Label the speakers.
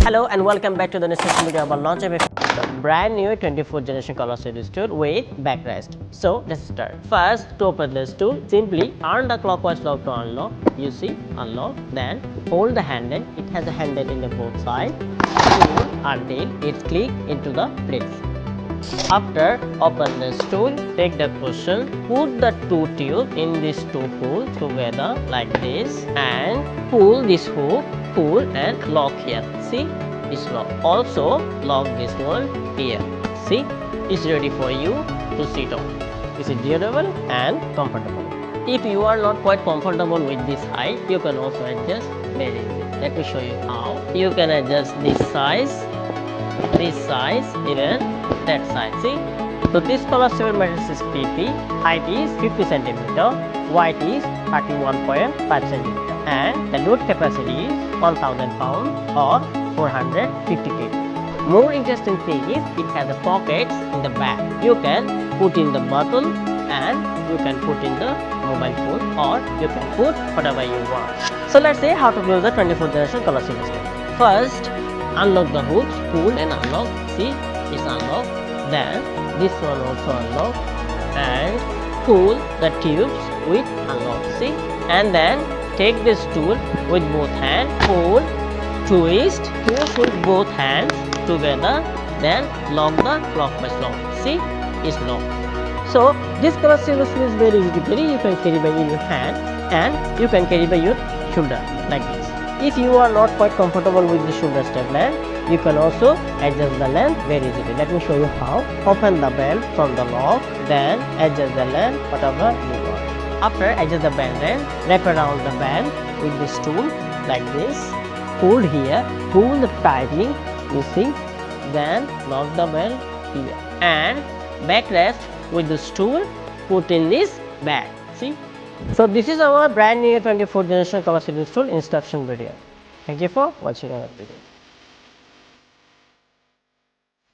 Speaker 1: Hello and welcome back to the next video about launch of a brand new 24th generation Collapsible stool with backrest. So let's start. First, to open the stool, simply turn the clockwise lock to unlock. You see, unlock. Then hold the handle. It has a handle in the both sides. Pull until it click into the plates. After open the stool, take the cushion, put the two tubes in this two holes together like this and pull this hook, pull and lock here. See, this lock. Also lock this one here. See, it's ready for you to sit on. It's durable and comfortable. If you are not quite comfortable with this height, you can also adjust very easily. Let me show you how. You can adjust this size, even that size. See, so this collapsible mattress is PP, height is 50 cm, weight is 31.5 cm, and the load capacity is 1000 pounds or 450 kg. More interesting thing is it has a pockets in the back. You can put in the bottle and you can put in the mobile phone, or you can put whatever you want. So let's say how to close the 24th generation collapsible stool. First, unlock the hooks, pull and unlock. See, it's unlocked. Then this one also unlock and pull the tubes with unlock. See, and then take the stool with both hands, pull, twist with both hands together, then lock the clockwise lock. See, it's locked. So this collapsible stool is very easy to carry. You can carry by in your hand and you can carry by your shoulder like this. If you are not quite comfortable with the shoulder strap length, you can also adjust the length very easily. Let me show you how. Open the belt from the lock, then adjust the length whatever you want. After adjust the belt length, wrap around the band with the stool like this. Hold here, pull the tightly, you see, then lock the belt here. And backrest with the stool, put in this bag. See. So this is our brand new 24th generation collapsible stool instruction video. Thank you for watching our video.